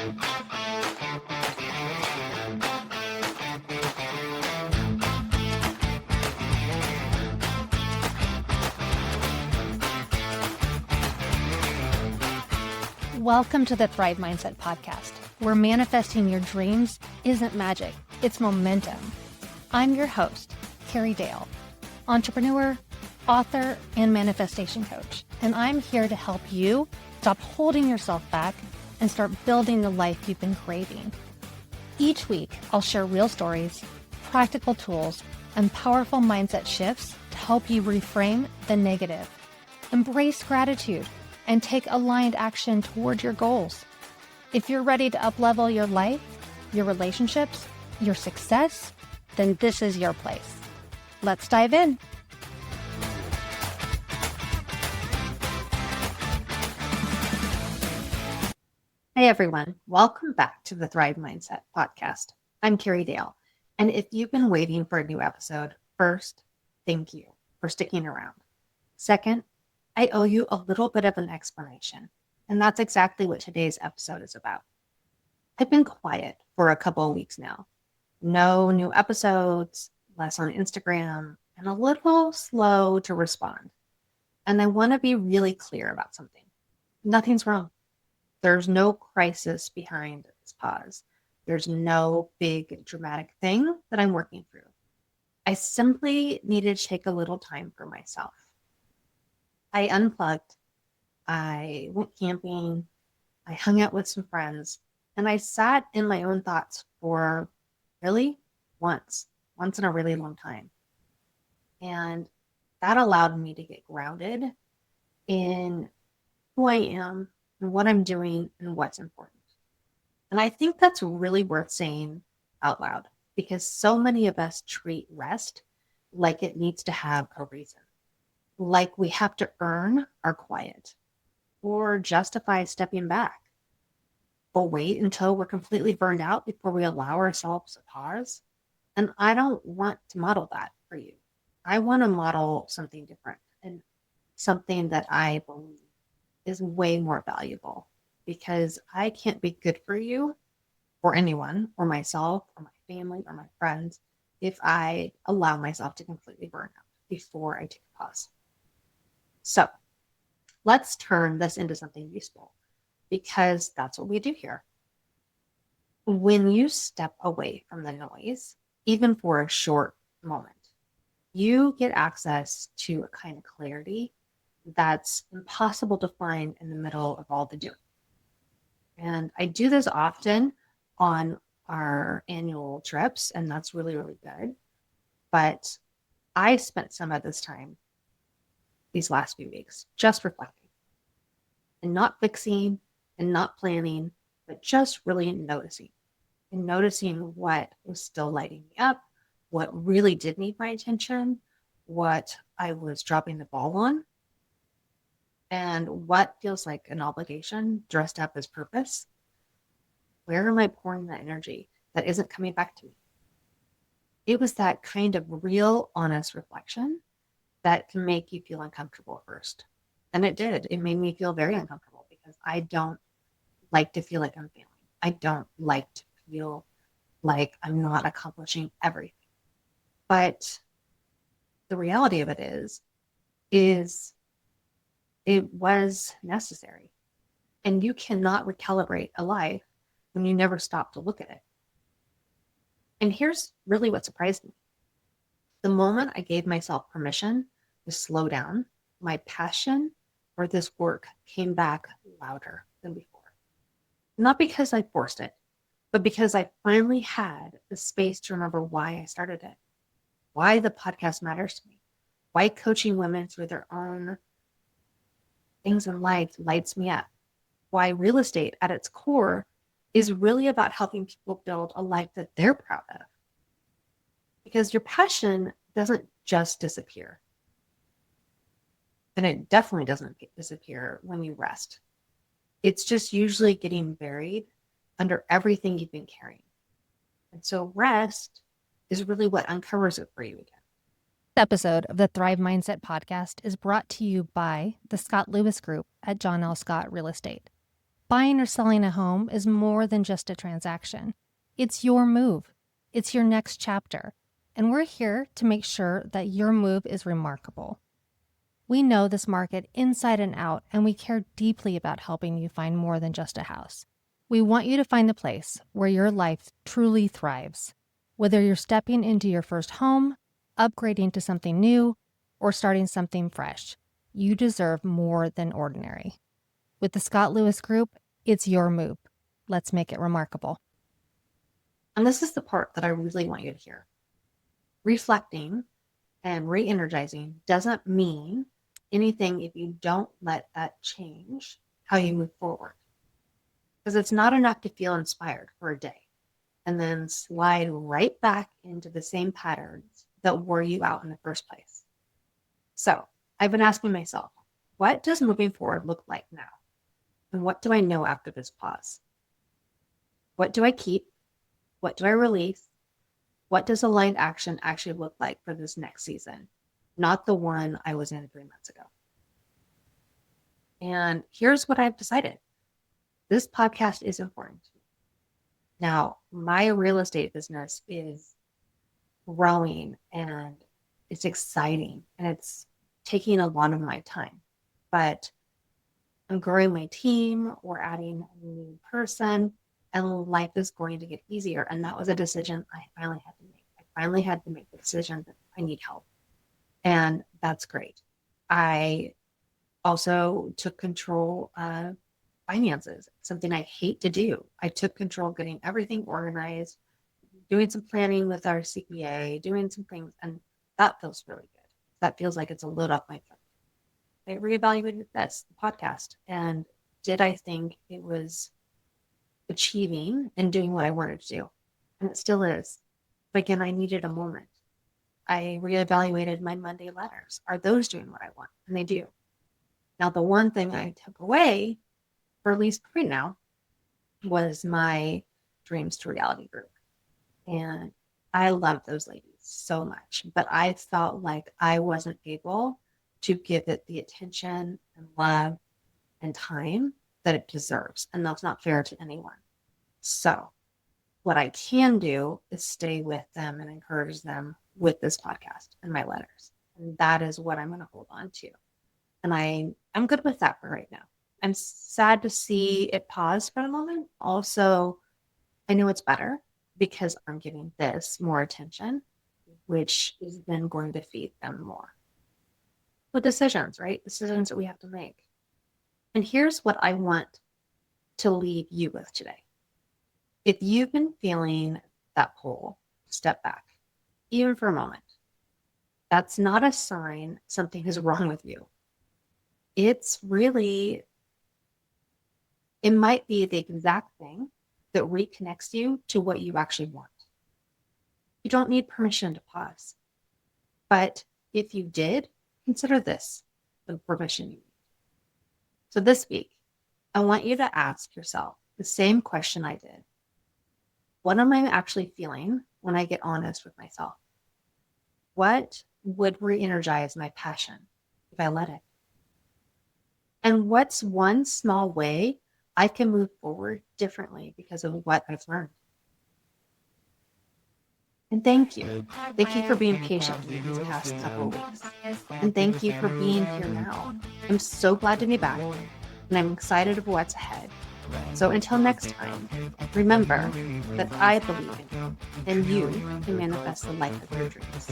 Welcome to the Thrive Mindset Podcast, where manifesting your dreams isn't magic, it's momentum. I'm your host, Carrie Dahle, entrepreneur, author, and manifestation coach, and I'm here to help you stop holding yourself back and start building the life you've been craving. Each week, I'll share real stories, practical tools, and powerful mindset shifts to help you reframe the negative, embrace gratitude, and take aligned action toward your goals. If you're ready to up-level your life, your relationships, your success, then this is your place. Let's dive in. Hey everyone, welcome back to the Thrive Mindset Podcast. I'm Carrie Dahle, and if you've been waiting for a new episode, first, thank you for sticking around. Second, I owe you a little bit of an explanation, and that's exactly what today's episode is about. I've been quiet for a couple of weeks now. No new episodes, less on Instagram, and a little slow to respond. And I want to be really clear about something. Nothing's wrong. There's no crisis behind this pause. There's no big dramatic thing that I'm working through. I simply needed to take a little time for myself. I unplugged, I went camping, I hung out with some friends, and I sat in my own thoughts for really once in a really long time. And that allowed me to get grounded in who I am and what I'm doing and what's important. And I think that's really worth saying out loud because so many of us treat rest like it needs to have a reason. Like we have to earn our quiet or justify stepping back or wait until we're completely burned out before we allow ourselves a pause. And I don't want to model that for you. I want to model something different and something that I believe is way more valuable because I can't be good for you or anyone or myself or my family or my friends if I allow myself to completely burn out before I take a pause. So let's turn this into something useful because that's what we do here. When you step away from the noise, even for a short moment, you get access to a kind of clarity that's impossible to find in the middle of all the doing. And I do this often on our annual trips, and that's really, really good. But I spent some of this time these last few weeks, just reflecting and not fixing and not planning, but just really noticing and noticing what was still lighting me up, what really did need my attention, what I was dropping the ball on, and what feels like an obligation dressed up as purpose. Where am I pouring that energy that isn't coming back to me? It was that kind of real, honest reflection that can make you feel uncomfortable first. And it did. It made me feel very uncomfortable because I don't like to feel like I'm failing. I don't like to feel like I'm not accomplishing everything. But the reality of it is it was necessary. And you cannot recalibrate a life when you never stop to look at it. And here's really what surprised me. The moment I gave myself permission to slow down, my passion for this work came back louder than before. Not because I forced it, but because I finally had the space to remember why I started it, why the podcast matters to me, why coaching women through their own things in life lights me up, why real estate at its core is really about helping people build a life that they're proud of. Because your passion doesn't just disappear. And it definitely doesn't disappear when you rest. It's just usually getting buried under everything you've been carrying. And so rest is really what uncovers it for you again. This episode of the Thrive Mindset Podcast is brought to you by the Scott Lewis Group at John L. Scott Real Estate. Buying or selling a home is more than just a transaction. It's your move. It's your next chapter. And we're here to make sure that your move is remarkable. We know this market inside and out, and we care deeply about helping you find more than just a house. We want you to find the place where your life truly thrives. Whether you're stepping into your first home, upgrading to something new, or starting something fresh, you deserve more than ordinary. With the Scott Lewis Group, it's your move. Let's make it remarkable. And this is the part that I really want you to hear. Reflecting and re-energizing doesn't mean anything if you don't let that change how you move forward. Because it's not enough to feel inspired for a day and then slide right back into the same patterns that wore you out in the first place. So I've been asking myself, what does moving forward look like now? And what do I know after this pause? What do I keep? What do I release? What does aligned action actually look like for this next season? Not the one I was in 3 months ago. And here's what I've decided. This podcast is important to me. Now, my real estate business is growing and it's exciting and it's taking a lot of my time. But I'm growing my team, we're adding a new person, and life is going to get easier. And that was a decision I finally had to make. I finally had to make the decision that I need help. And that's great. I also took control of finances, something I hate to do. I took control of getting everything organized, doing some planning with our CPA, doing some things, and that feels really good. That feels like it's a load off my plate. I reevaluated this podcast, and did I think it was achieving and doing what I wanted to do? And it still is. But again, I needed a moment. I reevaluated my Monday letters. Are those doing what I want? And they do. Now, the one thing I took away, for at least right now, was my Dreams to Reality group. And I love those ladies so much, but I felt like I wasn't able to give it the attention and love and time that it deserves. And that's not fair to anyone. So what I can do is stay with them and encourage them with this podcast and my letters. And that is what I'm going to hold on to. And I'm good with that for right now. I'm sad to see it pause for a moment. Also, I know it's better because I'm giving this more attention, which is then going to feed them more. With decisions, right? Decisions that we have to make. And here's what I want to leave you with today. If you've been feeling that pull, step back, even for a moment. That's not a sign something is wrong with you. It's really, it might be the exact thing that reconnects you to what you actually want. You don't need permission to pause. But if you did, consider this the permission you need. So this week, I want you to ask yourself the same question I did. What am I actually feeling when I get honest with myself? What would re-energize my passion if I let it? And what's one small way I can move forward differently because of what I've learned? And thank you. Thank you for being patient with me these past couple of weeks. And thank you for being here now. I'm so glad to be back, and I'm excited of what's ahead. So until next time, remember that I believe in you, and you can manifest the life of your dreams.